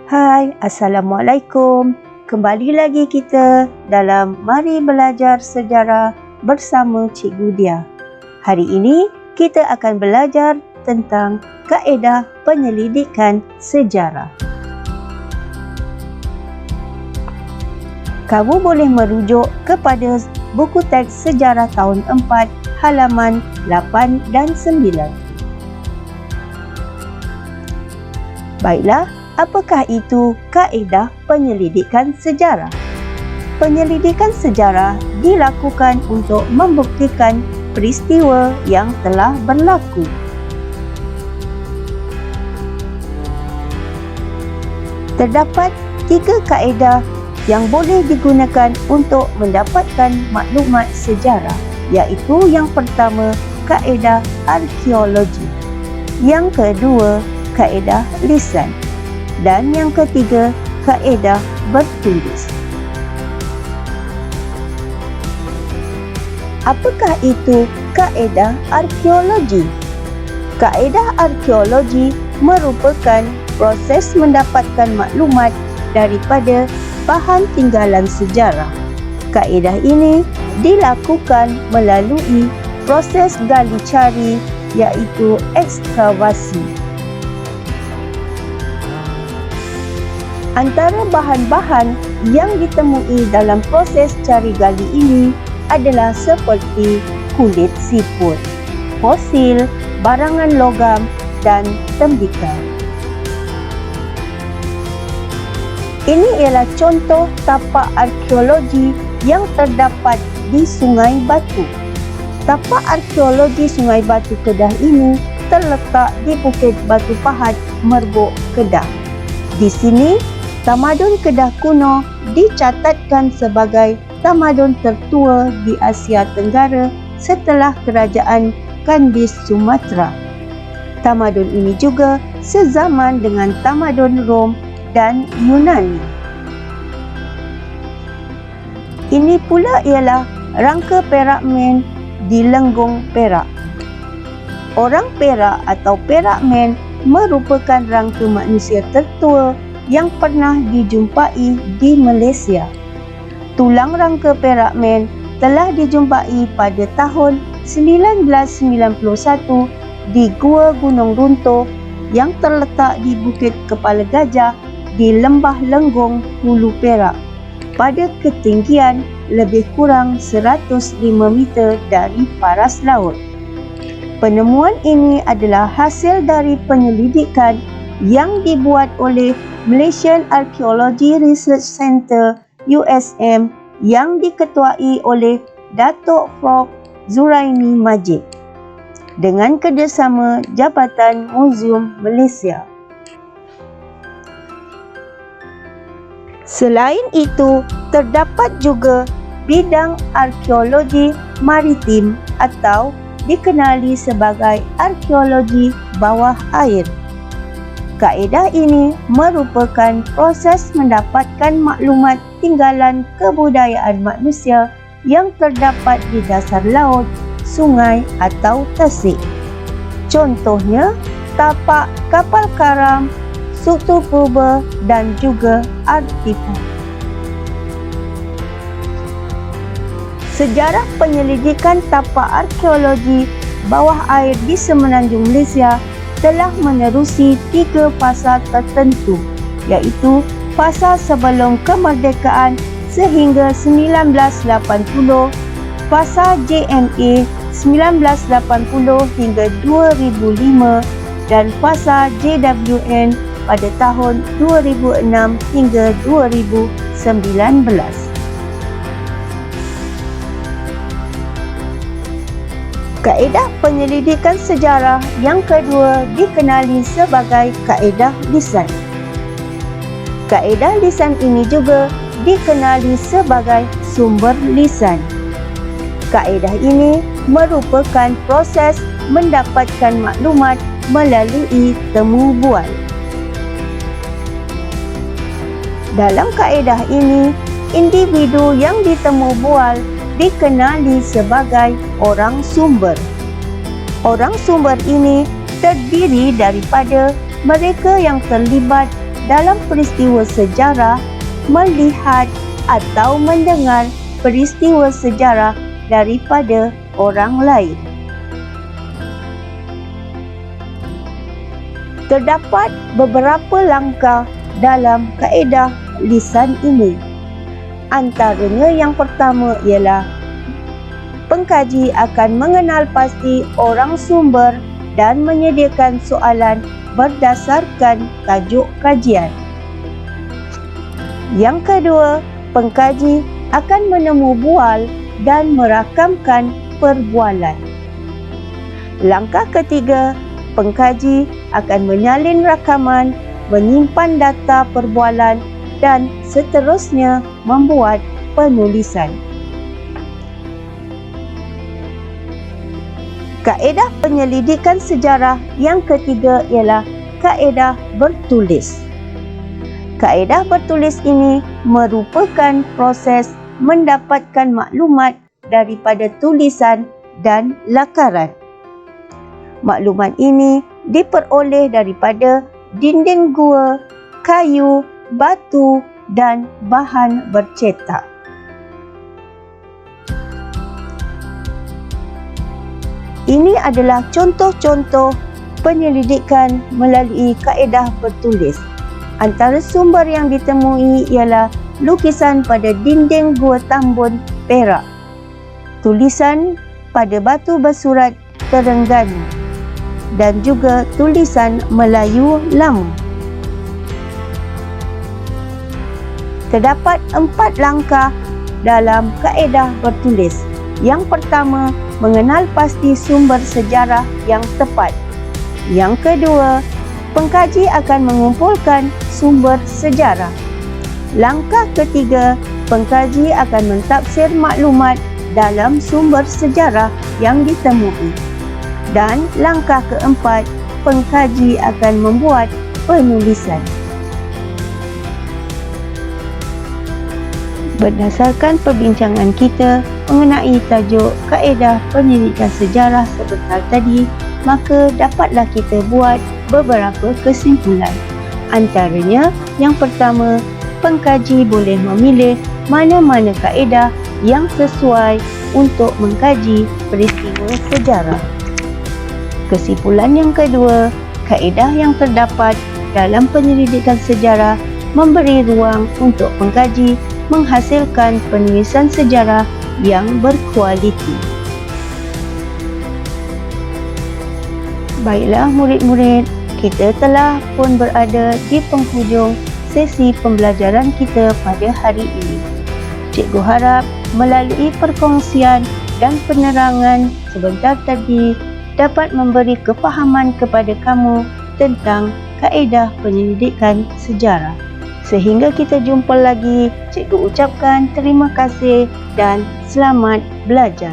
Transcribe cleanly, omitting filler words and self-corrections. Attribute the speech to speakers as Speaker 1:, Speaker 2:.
Speaker 1: Hai, Assalamualaikum. Kembali lagi kita dalam Mari Belajar Sejarah bersama Cikgu Dia. Hari ini kita akan belajar tentang kaedah penyelidikan sejarah. Kamu boleh merujuk kepada buku teks sejarah tahun 4 halaman 8 dan 9. Baiklah, apakah itu kaedah penyelidikan sejarah? Penyelidikan sejarah dilakukan untuk membuktikan peristiwa yang telah berlaku. Terdapat 3 kaedah yang boleh digunakan untuk mendapatkan maklumat sejarah, iaitu yang pertama, kaedah arkeologi, yang kedua, kaedah lisan, dan yang ketiga, kaedah bertulis. Apakah itu kaedah arkeologi? Kaedah arkeologi merupakan proses mendapatkan maklumat daripada bahan tinggalan sejarah. Kaedah ini dilakukan melalui proses gali cari, iaitu ekskavasi. Antara bahan-bahan yang ditemui dalam proses cari gali ini adalah seperti kulit siput, fosil, barangan logam dan tembikar. Ini ialah contoh tapak arkeologi yang terdapat di Sungai Batu. Tapak arkeologi Sungai Batu Kedah ini terletak di Bukit Batu Pahat, Merbuk, Kedah. Di sini, tamadun Kedah kuno dicatatkan sebagai tamadun tertua di Asia Tenggara setelah kerajaan Kandis Sumatera. Tamadun ini juga sezaman dengan tamadun Rom dan Yunani. Ini pula ialah rangka Perakmen di Lenggong, Perak. Orang Perak atau Perakmen merupakan rangka manusia tertua yang pernah dijumpai di Malaysia. Tulang rangka Perakmen telah dijumpai pada tahun 1991 di Gua Gunung Runtuh yang terletak di Bukit Kepala Gajah di Lembah Lenggong, Hulu Perak, pada ketinggian lebih kurang 105 meter dari paras laut. Penemuan ini adalah hasil dari penyelidikan yang dibuat oleh Malaysian Archaeology Research Centre USM yang diketuai oleh Datuk Prof. Zuraini Majid dengan kerjasama Jabatan Muzium Malaysia. Selain itu, terdapat juga bidang arkeologi maritim atau dikenali sebagai arkeologi bawah air. Kaedah ini merupakan proses mendapatkan maklumat tinggalan kebudayaan manusia yang terdapat di dasar laut, sungai atau tasik. Contohnya, tapak kapal karam, struktur purba dan juga artifak. Sejarah penyelidikan tapak arkeologi bawah air di Semenanjung Malaysia telah menerusi 3 fasa tertentu, iaitu fasa sebelum kemerdekaan sehingga 1980, fasa JMA 1980 hingga 2005 dan fasa JWN pada tahun 2006 hingga 2019. Kaedah penyelidikan sejarah yang kedua dikenali sebagai kaedah lisan. Kaedah lisan ini juga dikenali sebagai sumber lisan. Kaedah ini merupakan proses mendapatkan maklumat melalui temu bual. Dalam kaedah ini, individu yang ditemu bual dikenali sebagai orang sumber. Orang sumber ini terdiri daripada mereka yang terlibat dalam peristiwa sejarah melihat atau mendengar peristiwa sejarah daripada orang lain. Terdapat beberapa langkah dalam kaedah lisan ini. Antaranya yang pertama ialah pengkaji akan mengenal pasti orang sumber dan menyediakan soalan berdasarkan tajuk kajian. Yang kedua, pengkaji akan menemu bual dan merakamkan perbualan. Langkah ketiga, pengkaji akan menyalin rakaman, menyimpan data perbualan dan seterusnya membuat penulisan. Kaedah penyelidikan sejarah yang ketiga ialah kaedah bertulis. Kaedah bertulis ini merupakan proses mendapatkan maklumat daripada tulisan dan lakaran. Maklumat ini diperoleh daripada dinding gua, kayu, batu dan bahan bercetak. Ini adalah contoh-contoh penyelidikan melalui kaedah bertulis. Antara sumber yang ditemui ialah lukisan pada dinding Gua Tambun, Perak, tulisan pada batu bersurat Terengganu, dan juga tulisan Melayu lama. Terdapat 4 langkah dalam kaedah bertulis. Yang pertama, mengenal pasti sumber sejarah yang tepat. Yang kedua, pengkaji akan mengumpulkan sumber sejarah. Langkah ketiga, pengkaji akan mentafsir maklumat dalam sumber sejarah yang ditemui. Dan langkah keempat, pengkaji akan membuat penulisan. Berdasarkan perbincangan kita mengenai tajuk kaedah penyelidikan sejarah sebentar tadi, maka dapatlah kita buat beberapa kesimpulan. Antaranya, yang pertama, pengkaji boleh memilih mana-mana kaedah yang sesuai untuk mengkaji peristiwa sejarah. Kesimpulan yang kedua, kaedah yang terdapat dalam penyelidikan sejarah memberi ruang untuk pengkaji menghasilkan penulisan sejarah yang berkualiti. Baiklah murid-murid, kita telah pun berada di penghujung sesi pembelajaran kita pada hari ini. Cikgu harap melalui perkongsian dan penerangan sebentar tadi dapat memberi kefahaman kepada kamu tentang kaedah penyelidikan sejarah. Sehingga kita jumpa lagi, cikgu ucapkan terima kasih dan selamat belajar.